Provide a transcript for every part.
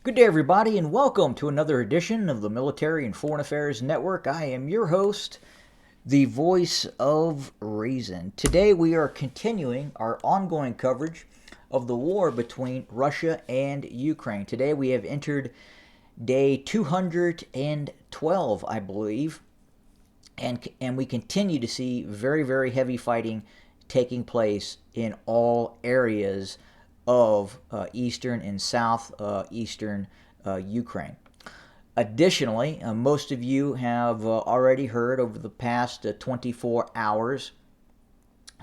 Good day, everybody, and welcome to another edition of the Military and Foreign Affairs Network. I am your host, the voice of reason. Today, we are continuing our ongoing coverage of the war between Russia and Ukraine. Today, we have entered day 212, I believe, and we continue to see very, very heavy fighting taking place in all areas of eastern and southeastern Ukraine. Additionally, most of you have already heard over the past 24 hours,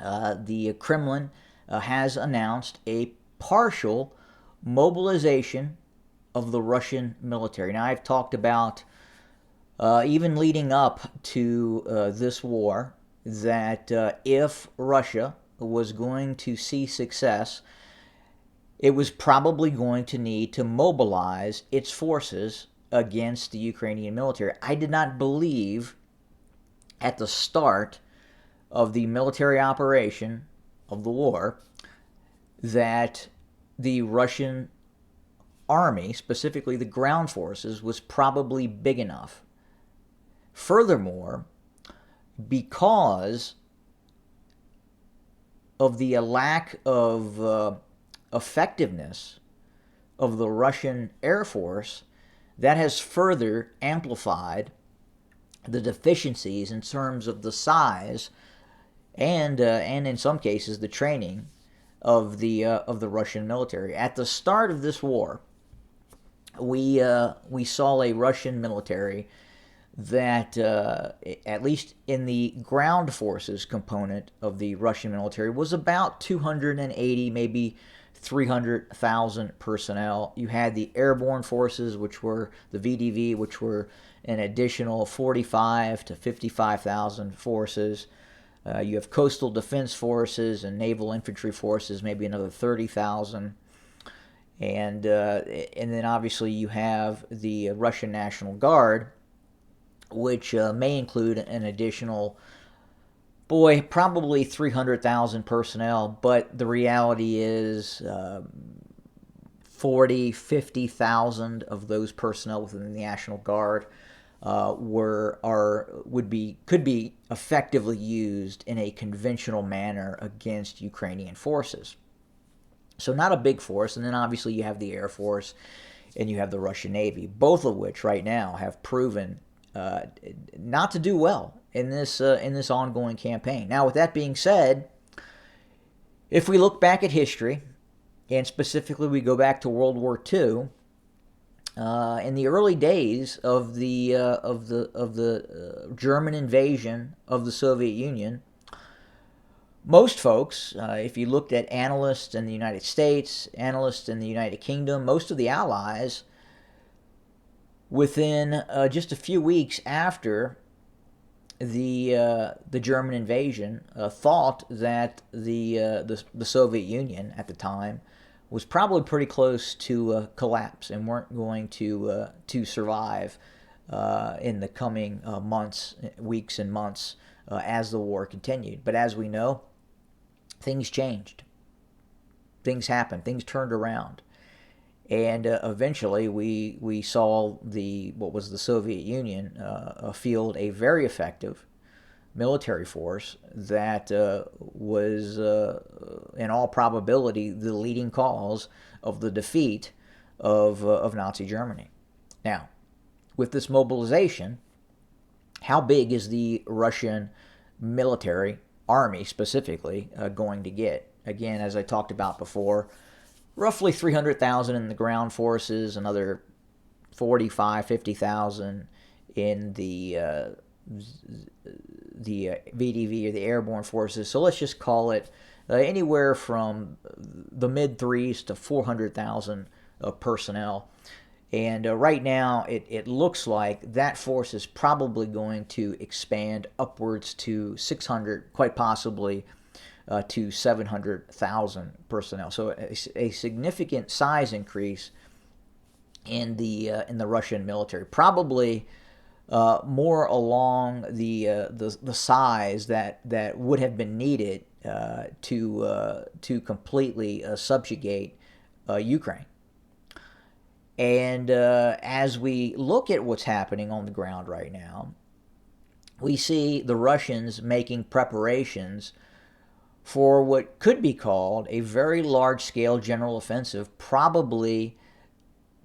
the Kremlin has announced a partial mobilization of the Russian military. Now, I've talked about, even leading up to this war, that if Russia was going to see success, it was probably going to need to mobilize its forces against the Ukrainian military. I did not believe at the start of the military operation of the war that the Russian army, specifically the ground forces, was probably big enough. Furthermore, because of the lack of effectiveness of the Russian Air Force, that has further amplified the deficiencies in terms of the size and in some cases the training of the Russian military. At the start of this war, we saw a Russian military that, at least in the ground forces component of the Russian military, was about 280, maybe 300,000 personnel. You had the airborne forces, which were the VDV, which were an additional 45 to 55,000 forces. You have coastal defense forces and naval infantry forces, maybe another 30,000. And then obviously you have the Russian National Guard, which may include an additional, probably 300,000 personnel, but the reality is 40, 50,000 of those personnel within the National Guard could be effectively used in a conventional manner against Ukrainian forces. So not a big force, and then obviously you have the Air Force and you have the Russian Navy, both of which right now have proven not to do well in this ongoing campaign. Now, with that being said, if we look back at history, and specifically we go back to World War II, in the early days of the German invasion of the Soviet Union, most folks, if you looked at analysts in the United States, analysts in the United Kingdom, most of the allies, within just a few weeks after the German invasion, thought that the Soviet Union at the time was probably pretty close to collapse and weren't going to survive in the coming weeks and months as the war continued. But as we know, things changed. Things happened. Things turned around. And eventually, we saw what was the Soviet Union field a very effective military force that was, in all probability, the leading cause of the defeat of Nazi Germany. Now, with this mobilization, how big is the Russian military army specifically going to get? Again, as I talked about before, roughly 300,000 in the ground forces, another 45, 50,000 in the VDV or the airborne forces. So let's just call it anywhere from the mid threes to 400,000 personnel. And right now, it looks like that force is probably going to expand upwards to 600, quite possibly to 700,000 personnel. So a significant size increase in the Russian military, probably more along the size that would have been needed to completely subjugate Ukraine. And as we look at what's happening on the ground right now, we see the Russians making preparations for what could be called a very large-scale general offensive, probably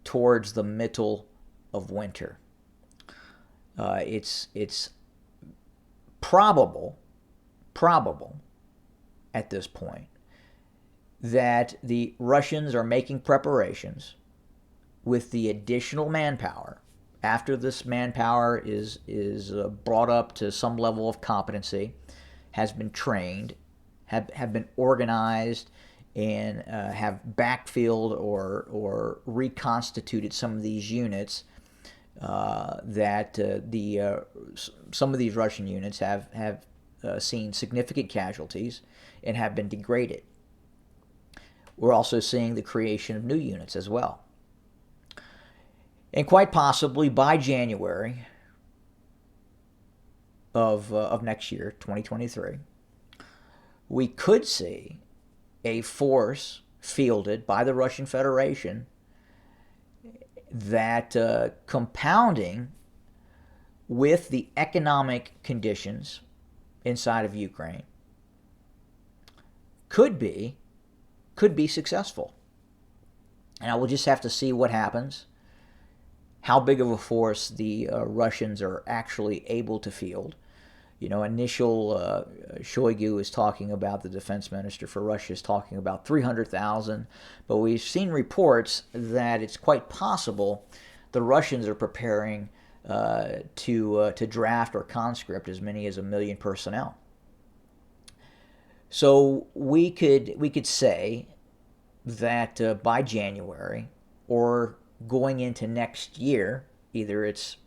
towards the middle of winter. It's probable at this point that the Russians are making preparations with the additional manpower. After this manpower is brought up to some level of competency, has been trained, have been organized, and have backfilled or reconstituted some of these units, that some of these Russian units have seen significant casualties and have been degraded. We're also seeing the creation of new units as well. And quite possibly by January of next year, 2023, we could see a force fielded by the Russian Federation that, compounding with the economic conditions inside of Ukraine, could be successful. And I will just have to see what happens, how big of a force the Russians are actually able to field. Initial Shoigu is talking about, the defense minister for Russia is talking about 300,000, but we've seen reports that it's quite possible the Russians are preparing to draft or conscript as many as 1 million personnel. So we could say that by January or going into next year, either it's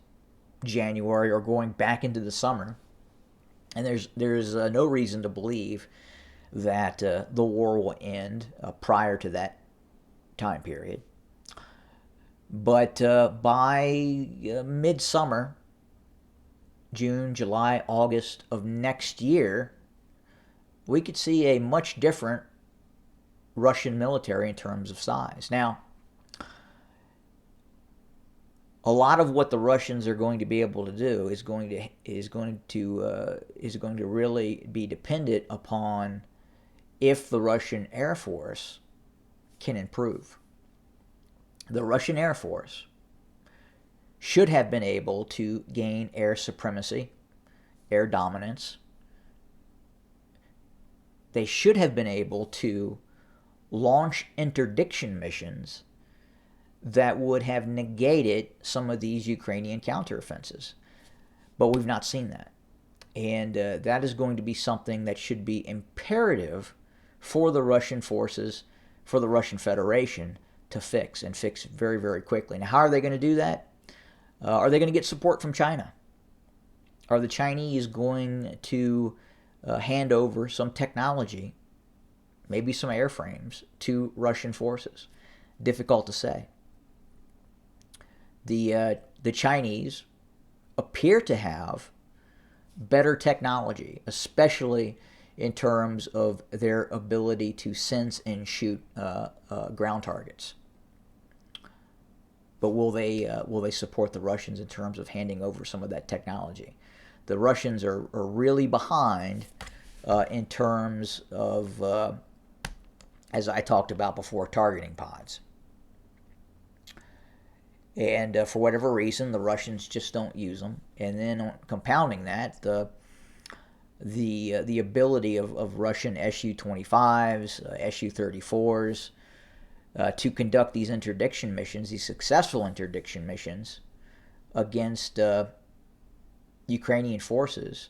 January or going back into the summer, and there's no reason to believe that the war will end prior to that time period. But by midsummer, June, July, August of next year, we could see a much different Russian military in terms of size. Now, a lot of what the Russians are going to be able to do is going to really be dependent upon if the Russian Air Force can improve. The Russian Air Force should have been able to gain air supremacy, air dominance. They should have been able to launch interdiction missions that would have negated some of these Ukrainian counteroffensives. But we've not seen that. And that is going to be something that should be imperative for the Russian forces, for the Russian Federation to fix, and fix very, very quickly. Now, how are they going to do that? Are they going to get support from China? Are the Chinese going to hand over some technology, maybe some airframes, to Russian forces? Difficult to say. The Chinese appear to have better technology, especially in terms of their ability to sense and shoot ground targets. But will they support the Russians in terms of handing over some of that technology? The Russians are really behind in terms of, as I talked about before, targeting pods. And for whatever reason, the Russians just don't use them. And then compounding that, the ability of Russian Su-25s, Su-34s, to conduct these interdiction missions, these successful interdiction missions against Ukrainian forces,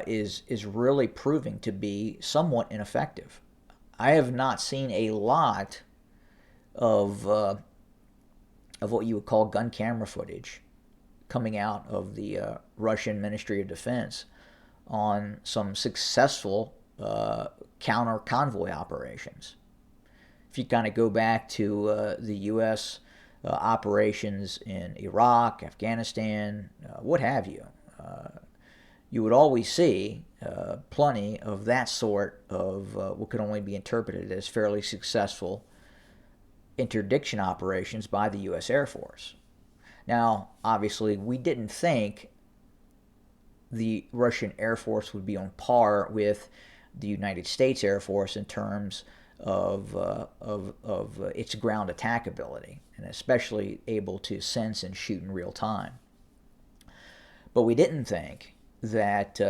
is really proving to be somewhat ineffective. I have not seen a lot of what you would call gun camera footage coming out of the Russian Ministry of Defense on some successful counter convoy operations. If you kind of go back to the U.S. Operations in Iraq, Afghanistan, what have you, you would always see plenty of that sort of what could only be interpreted as fairly successful interdiction operations by the U.S. Air Force. Now, obviously, we didn't think the Russian Air Force would be on par with the United States Air Force in terms of its ground attack ability, and especially able to sense and shoot in real time. But we didn't think that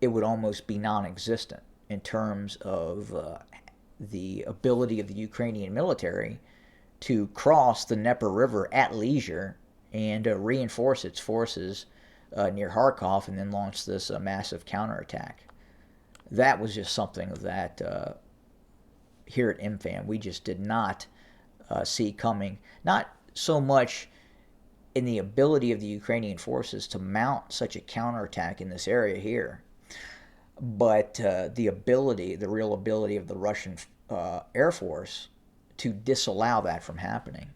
it would almost be non-existent in terms of the ability of the Ukrainian military to cross the Dnieper River at leisure and reinforce its forces near Kharkov and then launch this massive counterattack. That was just something that here at MFAM we just did not see coming. Not so much in the ability of the Ukrainian forces to mount such a counterattack in this area here, but the real ability of the Russian Air Force to disallow that from happening.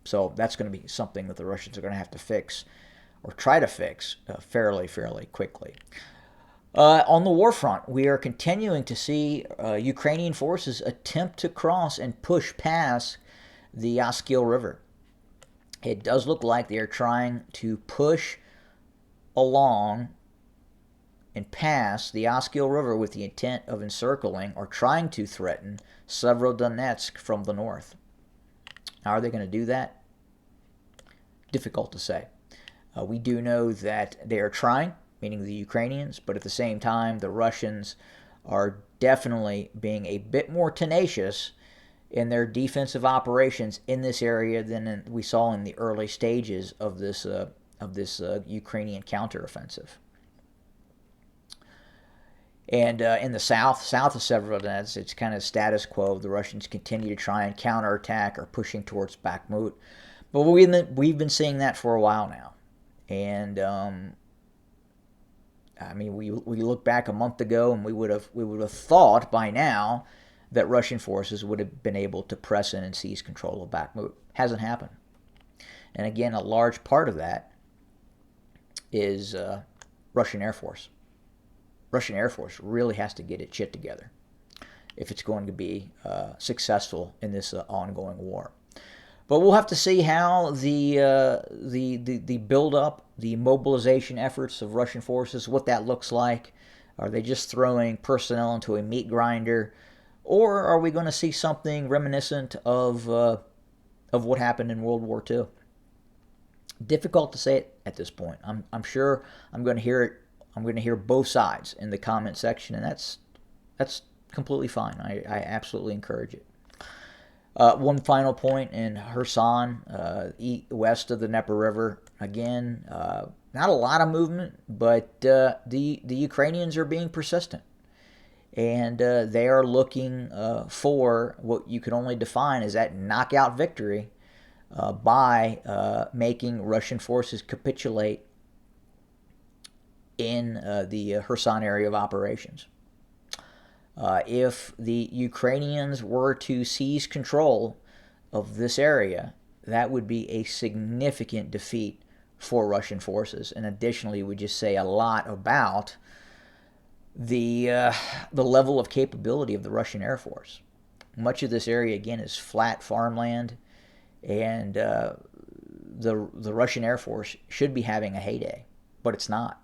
So that's going to be something that the Russians are going to have to fix, or try to fix, fairly quickly. On the war front, we are continuing to see Ukrainian forces attempt to cross and push past the Oskil River. It does look like they are trying to push along and pass the Oskil River with the intent of encircling or trying to threaten Severodonetsk from the north. How are they going to do that? Difficult to say. We do know that they are trying, meaning the Ukrainians, but at the same time, the Russians are definitely being a bit more tenacious in their defensive operations in this area than we saw in the early stages of this Ukrainian counteroffensive. And in the south of Severodonetsk, it's kind of status quo. The Russians continue to try and counterattack or pushing towards Bakhmut. But we've been seeing that for a while now. And I mean, we look back a month ago, and we would have thought by now that Russian forces would have been able to press in and seize control of Bakhmut. Hasn't happened. And again, a large part of that is Russian Air Force. Russian Air Force really has to get its shit together if it's going to be successful in this ongoing war. But we'll have to see how the build-up, the mobilization efforts of Russian forces, what that looks like. Are they just throwing personnel into a meat grinder, or are we going to see something reminiscent of what happened in World War II? Difficult to say it at this point. I'm sure I'm going to hear it. I'm going to hear both sides in the comment section, and that's completely fine. I absolutely encourage it. One final point in Kherson, west of the Dnieper River. Again, not a lot of movement, but the Ukrainians are being persistent. And they are looking for what you can only define as that knockout victory by making Russian forces capitulate in the Kherson area of operations. If the Ukrainians were to seize control of this area, that would be a significant defeat for Russian forces. And additionally, would just say a lot about the level of capability of the Russian Air Force. Much of this area, again, is flat farmland, and the Russian Air Force should be having a heyday, but it's not.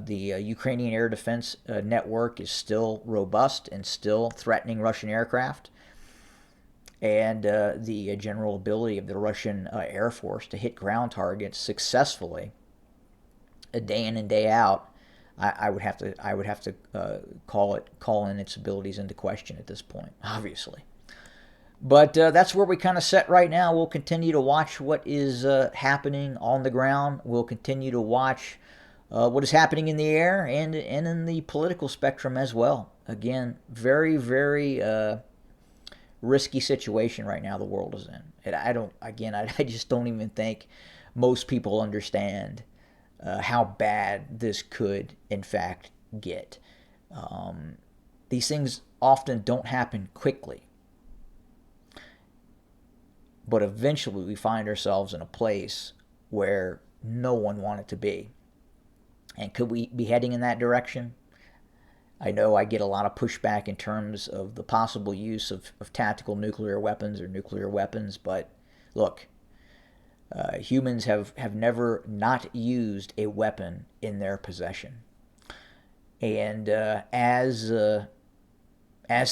The Ukrainian air defense network is still robust and still threatening Russian aircraft. And the general ability of the Russian Air Force to hit ground targets successfully, day in and day out, I would have to call in its abilities into question at this point, obviously. But that's where we kind of set right now. We'll continue to watch what is happening on the ground. We'll continue to watch what is happening in the air and in the political spectrum as well. Again, very, very risky situation right now the world is in. And I just don't even think most people understand how bad this could, in fact, get. These things often don't happen quickly. But eventually we find ourselves in a place where no one wanted to be. And could we be heading in that direction? I know I get a lot of pushback in terms of the possible use of tactical nuclear weapons or nuclear weapons, but look, humans have never not used a weapon in their possession. And as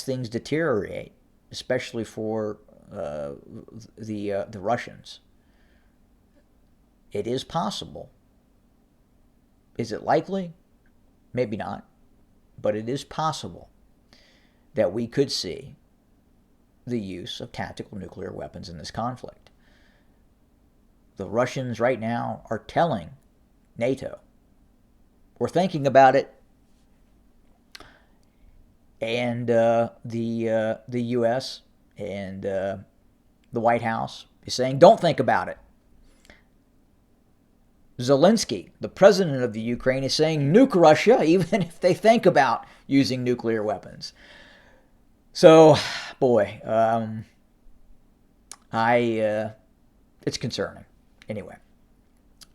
things deteriorate, especially for the Russians, it is possible. Is it likely? Maybe not, but it is possible that we could see the use of tactical nuclear weapons in this conflict. The Russians right now are telling NATO, we're thinking about it, and the U.S. and the White House is saying, don't think about it. Zelensky, the president of the Ukraine, is saying nuke Russia even if they think about using nuclear weapons. So, boy, it's concerning. Anyway,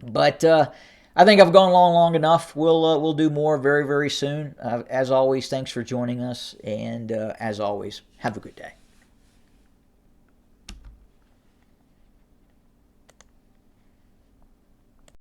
but I think I've gone long enough. We'll do more very, very soon. As always, thanks for joining us, and as always, have a good day.